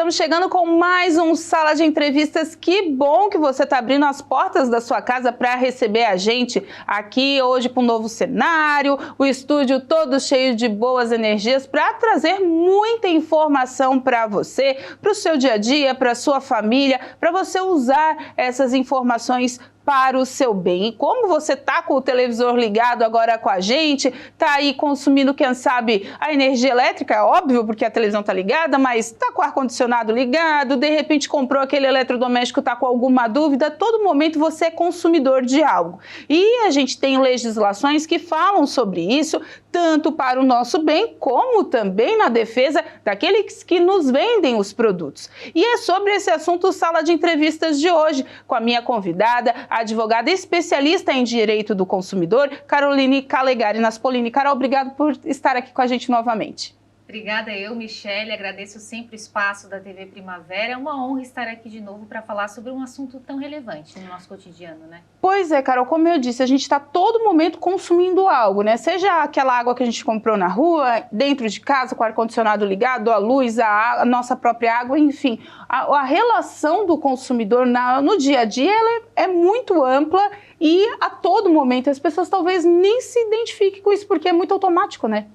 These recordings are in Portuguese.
estamos chegando com mais um Sala de Entrevistas. Que bom que você está abrindo as portas da sua casa para receber a gente aqui hoje com um novo cenário, o estúdio todo cheio de boas energias para trazer muita informação para você, para o seu dia a dia, para a sua família, para você usar essas informações para o seu bem. E como você está com o televisor ligado agora com a gente, está aí consumindo, quem sabe, a energia elétrica, é óbvio, porque a televisão está ligada, mas está com o ar-condicionado ligado, de repente comprou aquele eletrodoméstico, está com alguma dúvida, a todo momento você é consumidor de algo. E a gente tem legislações que falam sobre isso, tanto para o nosso bem, como também na defesa daqueles que nos vendem os produtos. E é sobre esse assunto o Sala de Entrevistas de hoje, com a minha convidada, a advogada especialista em direito do consumidor, Caroline Calegari Naspolini. Carol, obrigado por estar aqui com a gente novamente. Obrigada eu, Michele, agradeço sempre o espaço da TV Primavera. É uma honra estar aqui de novo para falar sobre um assunto tão relevante no nosso cotidiano, né? Pois é, Carol, como eu disse, a gente está todo momento consumindo algo, né? Seja aquela água que a gente comprou na rua, dentro de casa, com o ar-condicionado ligado, a luz, a nossa própria água, enfim. A relação do consumidor no dia a dia ela é muito ampla e a todo momento as pessoas talvez nem se identifiquem com isso, porque é muito automático, né?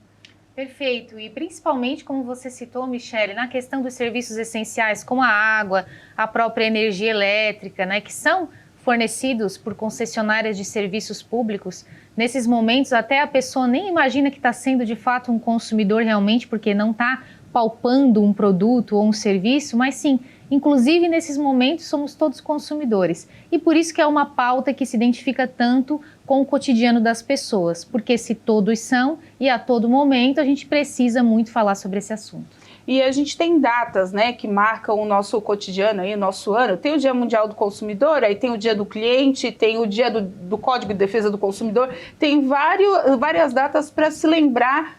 Perfeito, e principalmente, como você citou, Michele, na questão dos serviços essenciais, como a água, a própria energia elétrica, né, que são fornecidos por concessionárias de serviços públicos, nesses momentos até a pessoa nem imagina que está sendo de fato um consumidor realmente, porque não está palpando um produto ou um serviço, mas sim, inclusive nesses momentos somos todos consumidores. E por isso que é uma pauta que se identifica tanto com o cotidiano das pessoas, porque se todos são e a todo momento a gente precisa muito falar sobre esse assunto. E a gente tem datas, né, que marcam o nosso cotidiano, aí, o nosso ano. Tem o Dia Mundial do Consumidor, aí tem o Dia do Cliente, tem o Dia do Código de Defesa do Consumidor, tem várias datas para se lembrar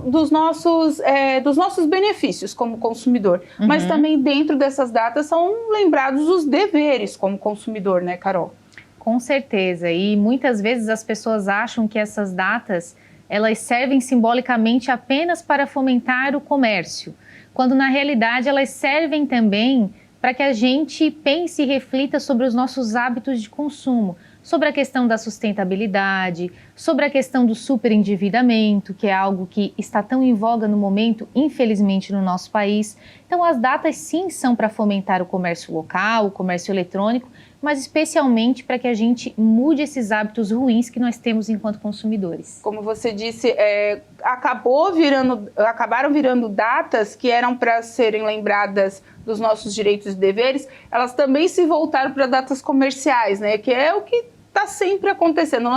dos nossos benefícios como consumidor. Uhum. Mas também dentro dessas datas são lembrados os deveres como consumidor, né, Carol? Com certeza, e muitas vezes as pessoas acham que essas datas elas servem simbolicamente apenas para fomentar o comércio, quando na realidade elas servem também para que a gente pense e reflita sobre os nossos hábitos de consumo, sobre a questão da sustentabilidade, sobre a questão do superendividamento, que é algo que está tão em voga no momento, infelizmente, no nosso país. Então, as datas sim são para fomentar o comércio local, o comércio eletrônico, mas especialmente para que a gente mude esses hábitos ruins que nós temos enquanto consumidores. Como você disse, acabaram virando datas que eram para serem lembradas dos nossos direitos e deveres, elas também se voltaram para datas comerciais, né? Que é o que está sempre acontecendo.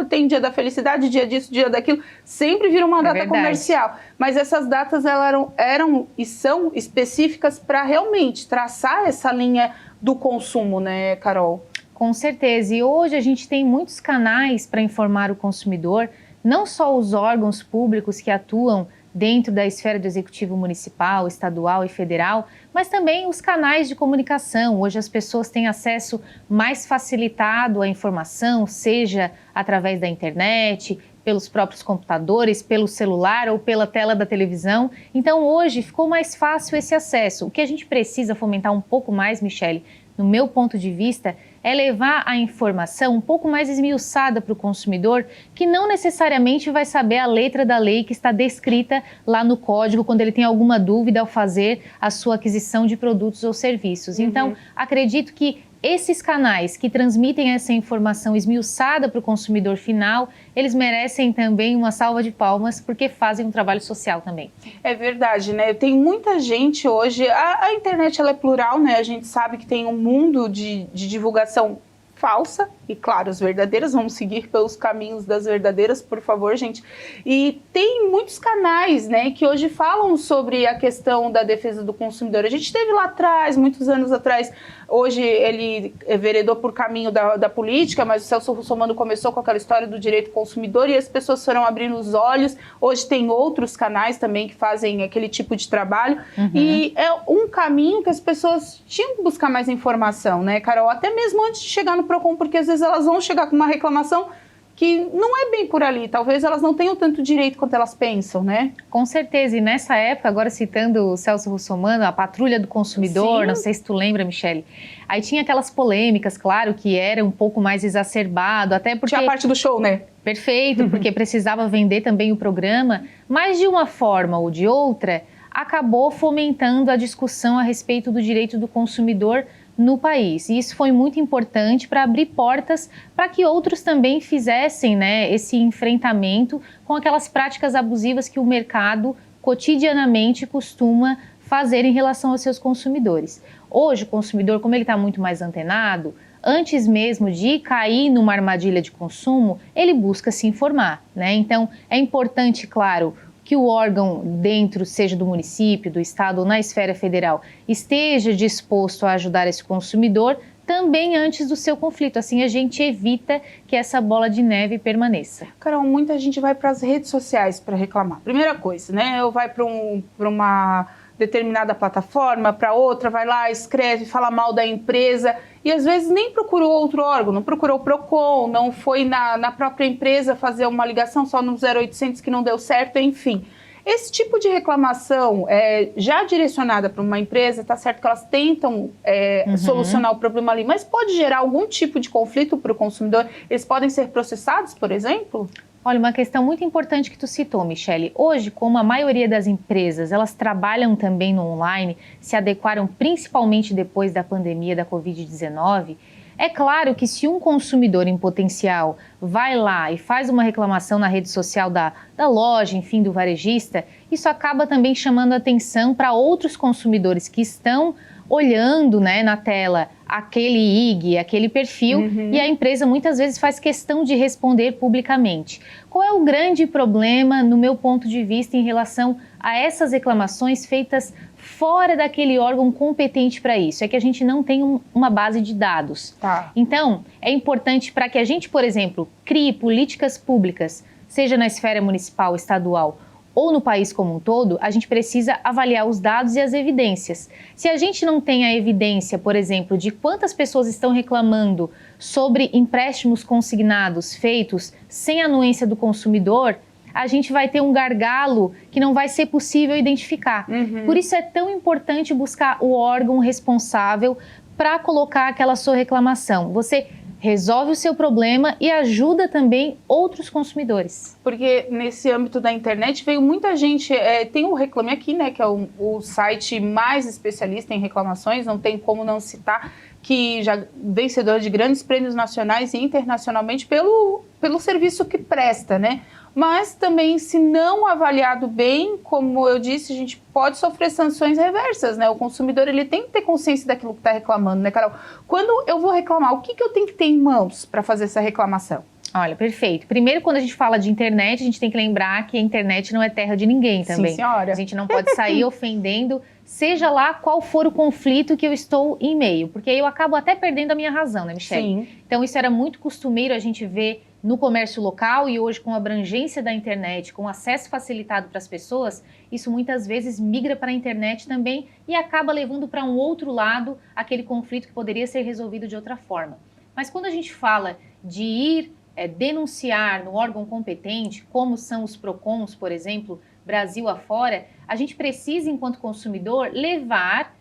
Tem dia da felicidade, dia disso, dia daquilo, sempre vira uma data comercial. Mas essas datas eram e são específicas para realmente traçar essa linha do consumo, né, Carol? Com certeza. E hoje a gente tem muitos canais para informar o consumidor, não só os órgãos públicos que atuam dentro da esfera do executivo municipal, estadual e federal, mas também os canais de comunicação. Hoje as pessoas têm acesso mais facilitado à informação, seja através da internet, pelos próprios computadores, pelo celular ou pela tela da televisão. Então hoje ficou mais fácil esse acesso. O que a gente precisa fomentar um pouco mais, Michele, no meu ponto de vista, é levar a informação um pouco mais esmiuçada para o consumidor, que não necessariamente vai saber a letra da lei que está descrita lá no código quando ele tem alguma dúvida ao fazer a sua aquisição de produtos ou serviços. Então, acredito que esses canais que transmitem essa informação esmiuçada para o consumidor final, eles merecem também uma salva de palmas, porque fazem um trabalho social também. É verdade, né? Tem muita gente hoje, a internet ela é plural, né? A gente sabe que tem um mundo de divulgação falsa, e claro, as verdadeiras, vamos seguir pelos caminhos das verdadeiras, por favor, gente. E tem muitos canais, né, que hoje falam sobre a questão da defesa do consumidor. A gente teve lá atrás, muitos anos atrás, hoje ele veredou por caminho da política, mas o Celso Russomano começou com aquela história do direito do consumidor e as pessoas foram abrindo os olhos. Hoje tem outros canais também que fazem aquele tipo de trabalho. E é um caminho que as pessoas tinham que buscar mais informação, né, Carol? Até mesmo antes de chegar no PROCON, porque às vezes elas vão chegar com uma reclamação que não é bem por ali. Talvez elas não tenham tanto direito quanto elas pensam, né? Com certeza. E nessa época, agora citando o Celso Russomano, a Patrulha do Consumidor, Sim. não sei se tu lembra, Michele. Aí tinha aquelas polêmicas, claro, que era um pouco mais exacerbado, até porque... Tinha a parte do show, né? Perfeito, porque precisava vender também o programa, mas de uma forma ou de outra, acabou fomentando a discussão a respeito do direito do consumidor no país. E isso foi muito importante para abrir portas para que outros também fizessem, né, esse enfrentamento com aquelas práticas abusivas que o mercado cotidianamente costuma fazer em relação aos seus consumidores. Hoje, o consumidor, como ele está muito mais antenado, antes mesmo de cair numa armadilha de consumo, ele busca se informar, né? Então, é importante, claro, que o órgão dentro, seja do município, do estado ou na esfera federal, esteja disposto a ajudar esse consumidor também antes do seu conflito. Assim a gente evita que essa bola de neve permaneça. Carol, muita gente vai para as redes sociais para reclamar. Primeira coisa, né? Eu vai para uma determinada plataforma, para outra, vai lá, escreve, fala mal da empresa e às vezes nem procurou outro órgão, não procurou o PROCON, não foi na própria empresa fazer uma ligação só no 0800 que não deu certo, enfim. Esse tipo de reclamação já direcionada para uma empresa, está certo que elas tentam solucionar o problema ali, mas pode gerar algum tipo de conflito para o consumidor? Eles podem ser processados, por exemplo? Olha, uma questão muito importante que tu citou, Michele. Hoje, como a maioria das empresas, elas trabalham também no online, se adequaram principalmente depois da pandemia da Covid-19, é claro que se um consumidor em potencial vai lá e faz uma reclamação na rede social da loja, enfim, do varejista, isso acaba também chamando atenção para outros consumidores que estão olhando, né, na tela aquele IG, aquele perfil, e a empresa muitas vezes faz questão de responder publicamente. Qual é o grande problema, no meu ponto de vista, em relação a essas reclamações feitas fora daquele órgão competente para isso? É que a gente não tem uma base de dados. Tá. Então, é importante para que a gente, por exemplo, crie políticas públicas, seja na esfera municipal, estadual, ou no país como um todo, a gente precisa avaliar os dados e as evidências. Se a gente não tem a evidência, por exemplo, de quantas pessoas estão reclamando sobre empréstimos consignados feitos sem anuência do consumidor, a gente vai ter um gargalo que não vai ser possível identificar. Por isso é tão importante buscar o órgão responsável para colocar aquela sua reclamação. Você resolve o seu problema e ajuda também outros consumidores. Porque nesse âmbito da internet veio muita gente, tem o Reclame Aqui, né, que é o site mais especialista em reclamações, não tem como não citar, que já vencedor de grandes prêmios nacionais e internacionalmente pelo serviço que presta, né? Mas também, se não avaliado bem, como eu disse, a gente pode sofrer sanções reversas, né? O consumidor, ele tem que ter consciência daquilo que está reclamando, né, Carol? Quando eu vou reclamar, o que eu tenho que ter em mãos para fazer essa reclamação? Olha, perfeito. Primeiro, quando a gente fala de internet, a gente tem que lembrar que a internet não é terra de ninguém também. Sim, senhora. A gente não pode sair ofendendo, seja lá qual for o conflito que eu estou em meio, porque aí eu acabo até perdendo a minha razão, né, Michele? Sim. Então, isso era muito costumeiro a gente ver no comércio local e hoje com a abrangência da internet, com acesso facilitado para as pessoas, isso muitas vezes migra para a internet também e acaba levando para um outro lado aquele conflito que poderia ser resolvido de outra forma. Mas quando a gente fala de ir denunciar no órgão competente, como são os PROCONs, por exemplo, Brasil afora, a gente precisa, enquanto consumidor, levar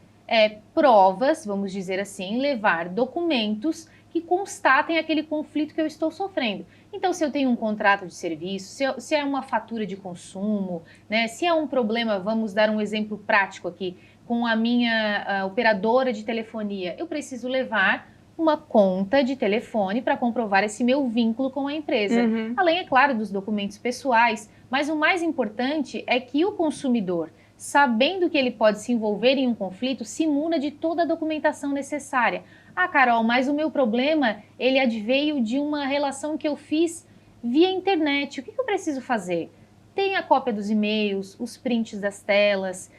provas, vamos dizer assim, levar documentos que constatem aquele conflito que eu estou sofrendo. Então, se eu tenho um contrato de serviço, se é uma fatura de consumo, né, se é um problema, vamos dar um exemplo prático aqui, com a minha operadora de telefonia, eu preciso levar uma conta de telefone para comprovar esse meu vínculo com a empresa. Além, é claro, dos documentos pessoais, mas o mais importante é que o consumidor, sabendo que ele pode se envolver em um conflito, se imuna de toda a documentação necessária. Ah, Carol, mas o meu problema, ele adveio de uma relação que eu fiz via internet. O que eu preciso fazer? Tenha a cópia dos e-mails, os prints das telas,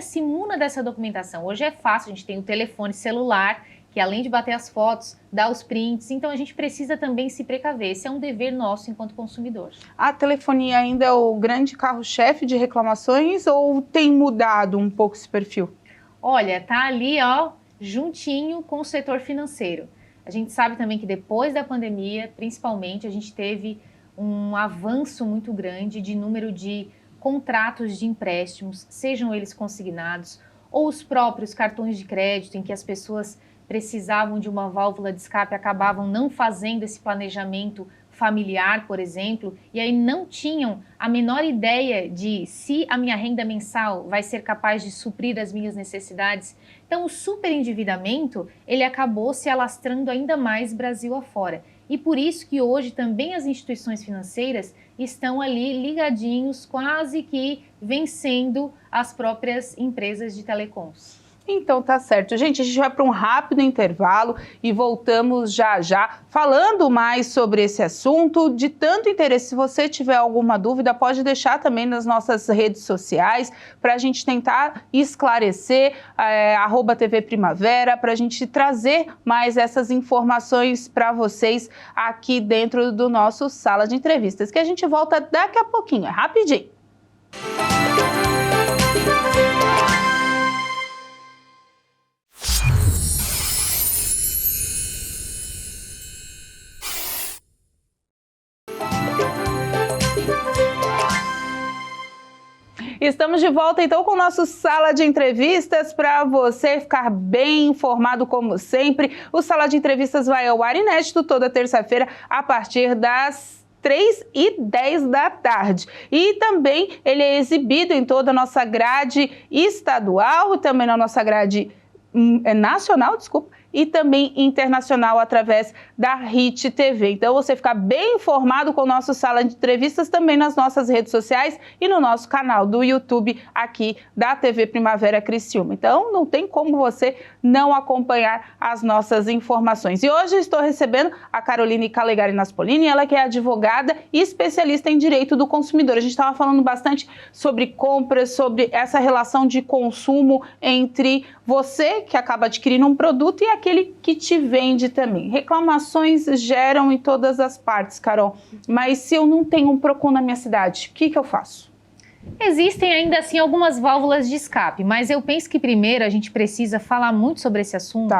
se imuna dessa documentação. Hoje é fácil, a gente tem o telefone celular, que além de bater as fotos, dá os prints, então a gente precisa também se precaver. Esse é um dever nosso enquanto consumidor. A telefonia ainda é o grande carro-chefe de reclamações ou tem mudado um pouco esse perfil? Olha, tá ali, ó, juntinho com o setor financeiro. A gente sabe também que depois da pandemia, principalmente, a gente teve um avanço muito grande de número de contratos de empréstimos, sejam eles consignados ou os próprios cartões de crédito, em que as pessoas precisavam de uma válvula de escape, acabavam não fazendo esse planejamento familiar, por exemplo, e aí não tinham a menor ideia de se a minha renda mensal vai ser capaz de suprir as minhas necessidades. Então, o superendividamento, ele acabou se alastrando ainda mais Brasil afora. E por isso que hoje também as instituições financeiras estão ali ligadinhos, quase que vencendo as próprias empresas de telecoms. Então tá certo. Gente, a gente vai para um rápido intervalo e voltamos já já falando mais sobre esse assunto de tanto interesse. Se você tiver alguma dúvida, pode deixar também nas nossas redes sociais para a gente tentar esclarecer, @TV Primavera, para a gente trazer mais essas informações para vocês aqui dentro do nosso Sala de Entrevistas, que a gente volta daqui a pouquinho, é rapidinho. Estamos de volta então com o nosso Sala de Entrevistas para você ficar bem informado como sempre. O Sala de Entrevistas vai ao ar inédito toda terça-feira a partir das 3h10 da tarde. E também ele é exibido em toda a nossa grade estadual e também na nossa grade nacional, e também internacional através da HIT TV. Então você fica bem informado com o nosso Sala de Entrevistas também nas nossas redes sociais e no nosso canal do YouTube aqui da TV Primavera Criciúma. Então não tem como você não acompanhar as nossas informações. E hoje eu estou recebendo a Caroline Calegari Naspolini, ela que é advogada e especialista em direito do consumidor. A gente estava falando bastante sobre compras, sobre essa relação de consumo entre você que acaba adquirindo um produto e aquele que te vende também. Reclamações geram em todas as partes, Carol, mas se eu não tenho um PROCON na minha cidade, o que eu faço? Existem ainda assim algumas válvulas de escape, mas eu penso que primeiro a gente precisa falar muito sobre esse assunto,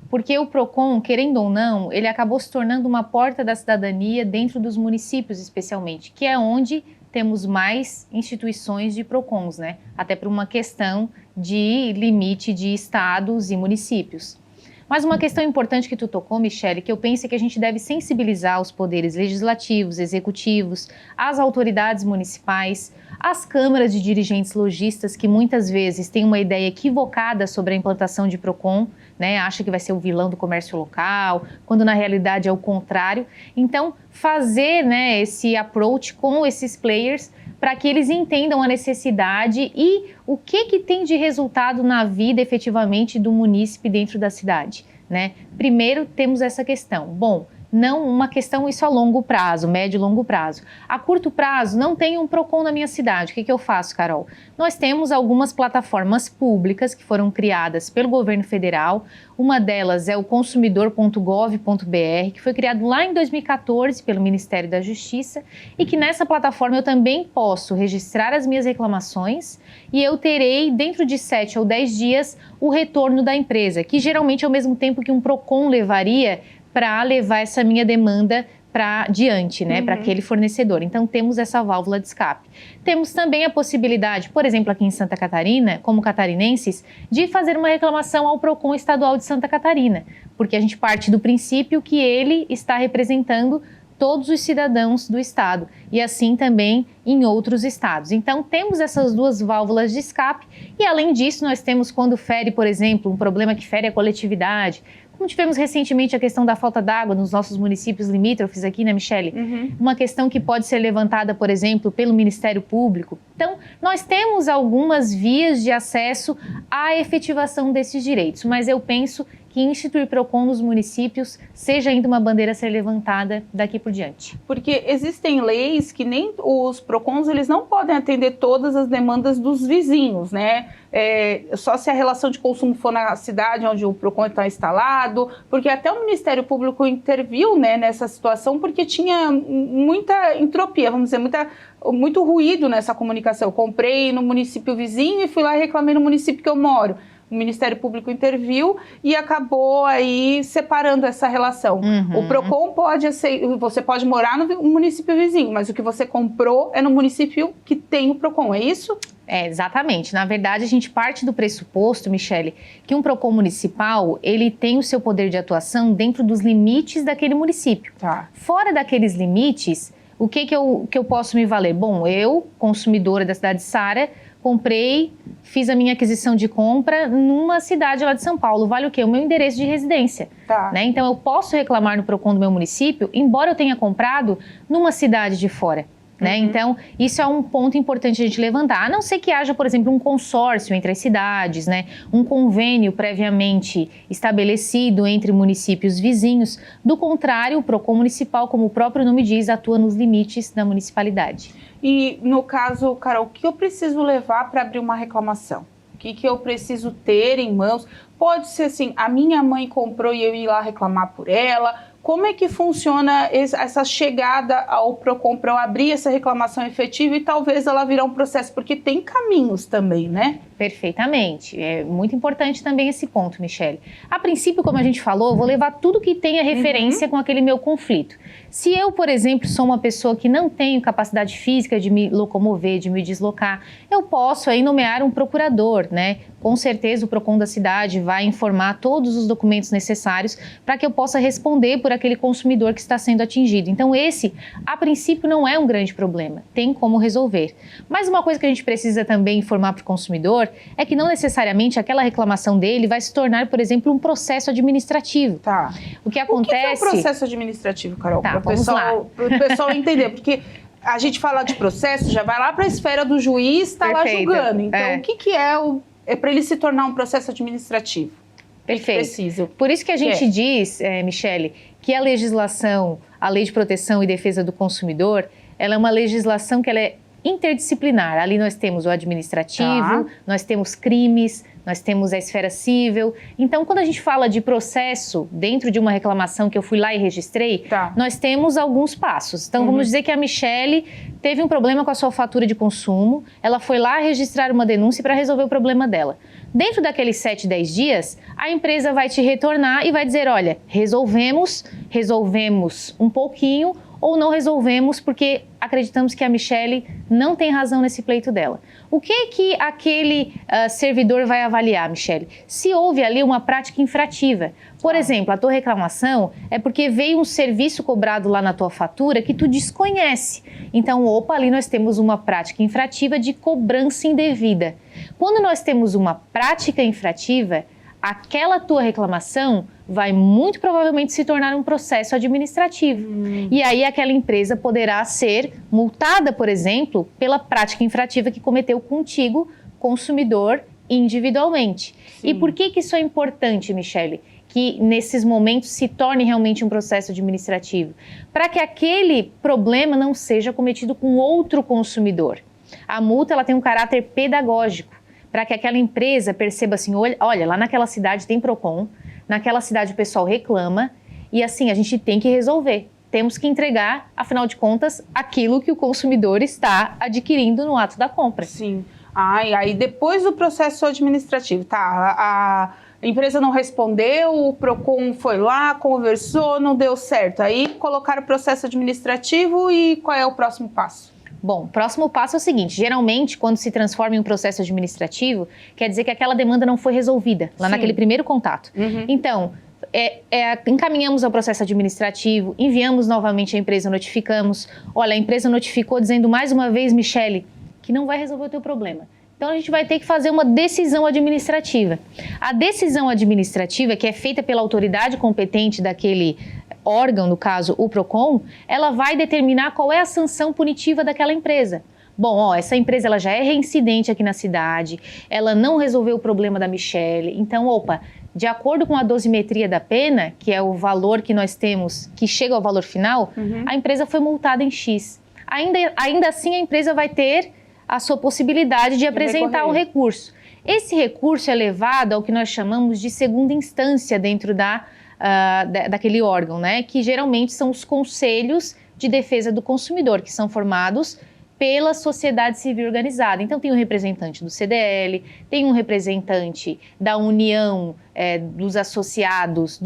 porque o PROCON, querendo ou não, ele acabou se tornando uma porta da cidadania dentro dos municípios especialmente, que é onde temos mais instituições de PROCONs, né? Até por uma questão de limite de estados e municípios. Mas uma questão importante que tu tocou, Michele, que eu penso que a gente deve sensibilizar os poderes legislativos, executivos, as autoridades municipais, as câmaras de dirigentes lojistas que muitas vezes têm uma ideia equivocada sobre a implantação de PROCON, né? Acha que vai ser o vilão do comércio local, quando na realidade é o contrário. Então, fazer, né, esse approach com esses players para que eles entendam a necessidade e o que tem de resultado na vida efetivamente do munícipe dentro da cidade, né? Primeiro temos essa questão. Bom, não uma questão isso a longo prazo, médio e longo prazo. A curto prazo, não tem um PROCON na minha cidade. O que eu faço, Carol? Nós temos algumas plataformas públicas que foram criadas pelo governo federal. Uma delas é o consumidor.gov.br, que foi criado lá em 2014 pelo Ministério da Justiça e que nessa plataforma eu também posso registrar as minhas reclamações e eu terei, dentro de 7 ou 10 dias, o retorno da empresa, que geralmente é o mesmo tempo que um PROCON levaria para levar essa minha demanda para diante, né, para aquele fornecedor. Então, temos essa válvula de escape. Temos também a possibilidade, por exemplo, aqui em Santa Catarina, como catarinenses, de fazer uma reclamação ao PROCON estadual de Santa Catarina, porque a gente parte do princípio que ele está representando todos os cidadãos do estado e assim também em outros estados. Então, temos essas duas válvulas de escape e, além disso, nós temos quando fere, por exemplo, um problema que fere a coletividade, como tivemos recentemente a questão da falta d'água nos nossos municípios limítrofes aqui, né, Michele? Uma questão que pode ser levantada, por exemplo, pelo Ministério Público. Então, nós temos algumas vias de acesso à efetivação desses direitos, mas eu penso que instituir PROCON nos municípios seja ainda uma bandeira a ser levantada daqui por diante. Porque existem leis que nem os PROCONs, eles não podem atender todas as demandas dos vizinhos, né? Só se a relação de consumo for na cidade onde o PROCON está instalado, porque até o Ministério Público interviu, né, nessa situação porque tinha muita entropia, vamos dizer, muito ruído nessa comunicação. Eu comprei no município vizinho e fui lá e reclamei no município que eu moro. o Ministério Público interviu e acabou aí separando essa relação. O PROCON você pode morar no município vizinho, mas o que você comprou é no município que tem o PROCON, é isso? Exatamente. Na verdade, a gente parte do pressuposto, Michele, que um PROCON municipal, ele tem o seu poder de atuação dentro dos limites daquele município. Tá. Fora daqueles limites, o que eu posso me valer? Bom, eu, consumidora da cidade de Sara, comprei, fiz a minha aquisição de compra numa cidade lá de São Paulo. Vale o quê? O meu endereço de residência. Tá. Né? Então, eu posso reclamar no PROCON do meu município, embora eu tenha comprado numa cidade de fora. Né? Então, isso é um ponto importante a gente levantar. A não ser que haja, por exemplo, um consórcio entre as cidades, né? Um convênio previamente estabelecido entre municípios vizinhos. Do contrário, o PROCON municipal, como o próprio nome diz, atua nos limites da municipalidade. E no caso, Carol, o que eu preciso levar para abrir uma reclamação? O que eu preciso ter em mãos? Pode ser assim, a minha mãe comprou e eu ir lá reclamar por ela. Como é que funciona essa chegada ao PROCON para eu abrir essa reclamação efetiva e talvez ela virar um processo? Porque tem caminhos também, né? Perfeitamente. É muito importante também esse ponto, Michele. A princípio, como a gente falou, eu vou levar tudo que tenha referência com aquele meu conflito. Se eu, por exemplo, sou uma pessoa que não tenho capacidade física de me locomover, de me deslocar, eu posso aí nomear um procurador, né? Com certeza o PROCON da cidade vai informar todos os documentos necessários para que eu possa responder por aquele consumidor que está sendo atingido. Então esse, a princípio, não é um grande problema, tem como resolver. Mas uma coisa que a gente precisa também informar para o consumidor é que não necessariamente aquela reclamação dele vai se tornar, por exemplo, um processo administrativo. Tá. O que acontece... O que é um processo administrativo, Carol? Tá, para o pessoal entender, porque a gente fala de processo, já vai lá para a esfera do juiz, está lá julgando. Então, o que é para ele se tornar um processo administrativo? Perfeito. Preciso. Por isso que a gente diz, Michele, que a legislação, a Lei de Proteção e Defesa do Consumidor, ela é uma legislação que ela é interdisciplinar. Ali nós temos o administrativo, nós temos crimes, nós temos a esfera civil. Então, quando a gente fala de processo dentro de uma reclamação que eu fui lá e registrei, nós temos alguns passos. Então, vamos dizer que a Michele teve um problema com a sua fatura de consumo, ela foi lá registrar uma denúncia para resolver o problema dela. Dentro daqueles 7, 10 dias, a empresa vai te retornar e vai dizer, olha, resolvemos um pouquinho, ou não resolvemos porque acreditamos que a Michele não tem razão nesse pleito dela. O que aquele servidor vai avaliar, Michele? Se houve ali uma prática infrativa. Por exemplo, a tua reclamação é porque veio um serviço cobrado lá na tua fatura que tu desconhece. Então, ali nós temos uma prática infrativa de cobrança indevida. Quando nós temos uma prática infrativa, aquela tua reclamação vai muito provavelmente se tornar um processo administrativo. E aí aquela empresa poderá ser multada, por exemplo, pela prática infrativa que cometeu contigo, consumidor, individualmente. Sim. E por que isso é importante, Michele? Que nesses momentos se torne realmente um processo administrativo? Para que aquele problema não seja cometido com outro consumidor. A multa ela tem um caráter pedagógico, para que aquela empresa perceba assim, olha, lá naquela cidade tem PROCON, naquela cidade o pessoal reclama e assim, a gente tem que resolver. Temos que entregar, afinal de contas, aquilo que o consumidor está adquirindo no ato da compra. Sim. Aí depois do processo administrativo, a empresa não respondeu, o PROCON foi lá, conversou, não deu certo. Aí colocaram o processo administrativo e qual é o próximo passo? Bom, o próximo passo é o seguinte, geralmente quando se transforma em um processo administrativo, quer dizer que aquela demanda não foi resolvida, lá naquele primeiro contato. Então, encaminhamos ao processo administrativo, enviamos novamente a empresa, notificamos, olha, a empresa notificou dizendo mais uma vez, Michele, que não vai resolver o teu problema. Então, a gente vai ter que fazer uma decisão administrativa. A decisão administrativa, que é feita pela autoridade competente daquele órgão, no caso o PROCON, ela vai determinar qual é a sanção punitiva daquela empresa. Bom, essa empresa ela já é reincidente aqui na cidade, ela não resolveu o problema da Michele, então, de acordo com a dosimetria da pena, que é o valor que nós temos, que chega ao valor final, a empresa foi multada em X. Ainda assim, a empresa vai ter a sua possibilidade de apresentar um recurso. Esse recurso é levado ao que nós chamamos de segunda instância dentro daquele órgão, né? Que geralmente são os conselhos de defesa do consumidor, que são formados pela sociedade civil organizada. Então tem um representante do CDL, tem um representante da União dos Associados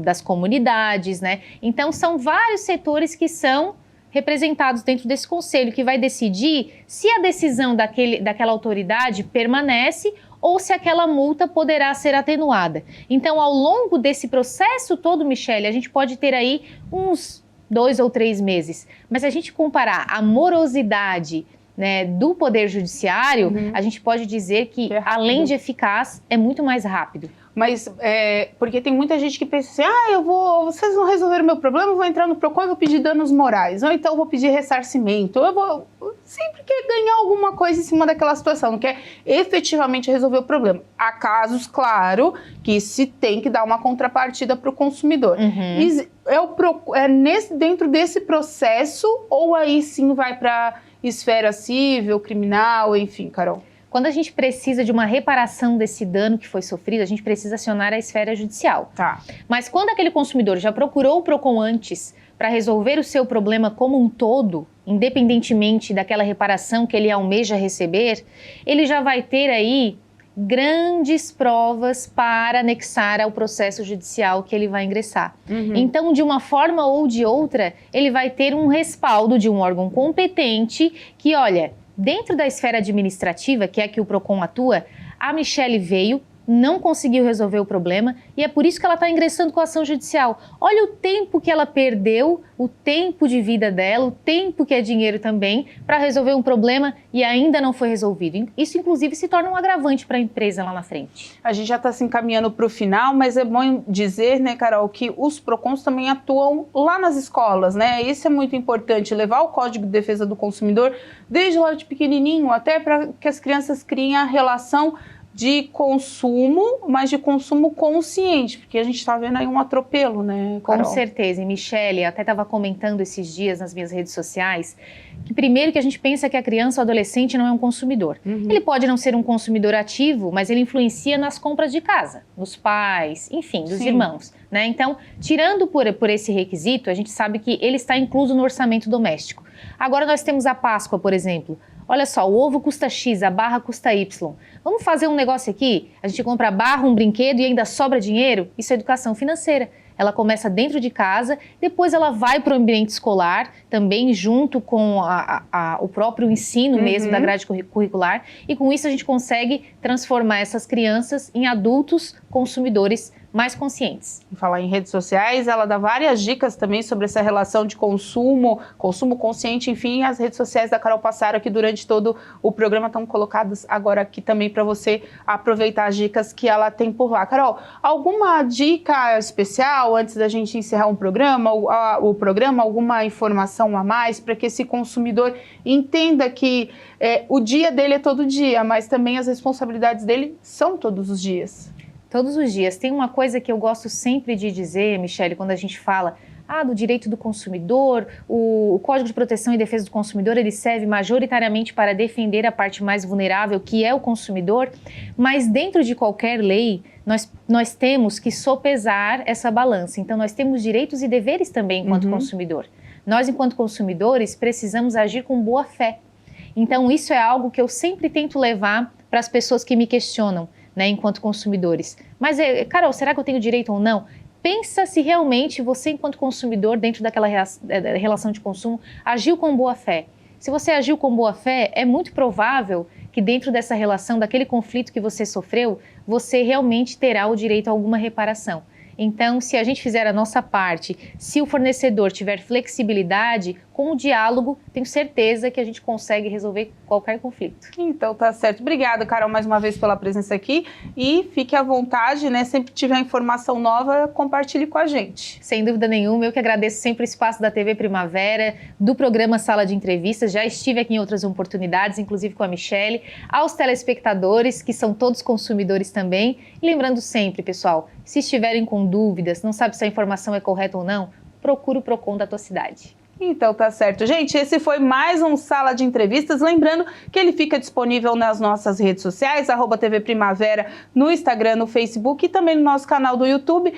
das Comunidades, né? Então são vários setores que são representados dentro desse conselho, que vai decidir se a decisão daquela autoridade permanece ou se aquela multa poderá ser atenuada. Então, ao longo desse processo todo, Michele, a gente pode ter aí uns 2 ou 3 meses. Mas se a gente comparar a morosidade, né, do Poder Judiciário, a gente pode dizer que, além de eficaz, é muito mais rápido. Mas, porque tem muita gente que pensa assim, vocês não resolveram meu problema, eu vou entrar no PROCON e vou pedir danos morais, ou então eu vou pedir ressarcimento, sempre quer ganhar alguma coisa em cima daquela situação, não quer efetivamente resolver o problema. Há casos, claro, que se tem que dar uma contrapartida para o consumidor. Dentro desse processo, ou aí sim vai para esfera civil, criminal, enfim, Carol? Quando a gente precisa de uma reparação desse dano que foi sofrido, a gente precisa acionar a esfera judicial. Tá. Mas quando aquele consumidor já procurou o PROCON antes para resolver o seu problema como um todo, independentemente daquela reparação que ele almeja receber, ele já vai ter aí grandes provas para anexar ao processo judicial que ele vai ingressar. Então, de uma forma ou de outra, ele vai ter um respaldo de um órgão competente que, olha, dentro da esfera administrativa, que é que o PROCON atua, a Michele veio, não conseguiu resolver o problema e é por isso que ela está ingressando com a ação judicial. Olha o tempo que ela perdeu, o tempo de vida dela, o tempo que é dinheiro também, para resolver um problema e ainda não foi resolvido. Isso, inclusive, se torna um agravante para a empresa lá na frente. A gente já está se encaminhando para o final, mas é bom dizer, né, Carol, que os PROCONs também atuam lá nas escolas, né? Isso é muito importante, levar o Código de Defesa do Consumidor desde lá de pequenininho, até para que as crianças criem a relação de consumo, mas de consumo consciente, porque a gente está vendo aí um atropelo, né, Carol? Com certeza, e Michele, até estava comentando esses dias nas minhas redes sociais, que primeiro que a gente pensa que a criança ou adolescente não é um consumidor. Ele pode não ser um consumidor ativo, mas ele influencia nas compras de casa, nos pais, enfim, dos irmãos, né? Então, tirando por esse requisito, a gente sabe que ele está incluso no orçamento doméstico. Agora nós temos a Páscoa, por exemplo. Olha só, o ovo custa X, a barra custa Y. Vamos fazer um negócio aqui? A gente compra a barra, um brinquedo e ainda sobra dinheiro? Isso é educação financeira. Ela começa dentro de casa, depois ela vai para o ambiente escolar, também junto com o próprio ensino mesmo da grade curricular. E com isso a gente consegue transformar essas crianças em adultos consumidores mais conscientes. Falar em redes sociais, ela dá várias dicas também sobre essa relação de consumo consciente, enfim, as redes sociais da Carol passaram aqui durante todo o programa, estão colocadas agora aqui também para você aproveitar as dicas que ela tem por lá. Carol, alguma dica especial antes da gente encerrar o programa, alguma informação a mais para que esse consumidor entenda que o dia dele é todo dia, mas também as responsabilidades dele são todos os dias? Todos os dias. Tem uma coisa que eu gosto sempre de dizer, Michele, quando a gente fala do direito do consumidor, o Código de Proteção e Defesa do Consumidor, ele serve majoritariamente para defender a parte mais vulnerável, que é o consumidor, mas dentro de qualquer lei, nós temos que sopesar essa balança. Então, nós temos direitos e deveres também enquanto consumidor. Nós, enquanto consumidores, precisamos agir com boa fé. Então, isso é algo que eu sempre tento levar para as pessoas que me questionam, né, enquanto consumidores. Mas, Carol, será que eu tenho direito ou não? Pensa se realmente você, enquanto consumidor, dentro daquela relação de consumo, agiu com boa fé. Se você agiu com boa fé, é muito provável que dentro dessa relação, daquele conflito que você sofreu, você realmente terá o direito a alguma reparação. Então, se a gente fizer a nossa parte, se o fornecedor tiver flexibilidade, com o diálogo, tenho certeza que a gente consegue resolver qualquer conflito. Então, tá certo. Obrigada, Carol, mais uma vez pela presença aqui. E fique à vontade, né? Sempre que tiver informação nova, compartilhe com a gente. Sem dúvida nenhuma, eu que agradeço sempre o espaço da TV Primavera, do programa Sala de Entrevistas. Já estive aqui em outras oportunidades, inclusive com a Michele, aos telespectadores, que são todos consumidores também. E lembrando sempre, pessoal, se estiverem com dúvidas, não sabe se a informação é correta ou não, procura o PROCON da tua cidade. Então tá certo. Gente, esse foi mais um Sala de Entrevistas. Lembrando que ele fica disponível nas nossas redes sociais, @TV Primavera, no Instagram, no Facebook e também no nosso canal do YouTube,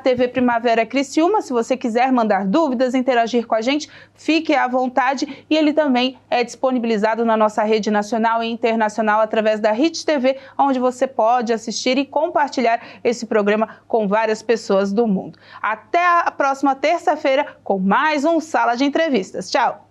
/TV Primavera Criciúma. Se você quiser mandar dúvidas, interagir com a gente, fique à vontade. E ele também é disponibilizado na nossa rede nacional e internacional através da Hit TV, onde você pode assistir e compartilhar esse programa com várias pessoas do mundo. Até a próxima terça-feira com mais um Sala de Entrevistas. Tchau!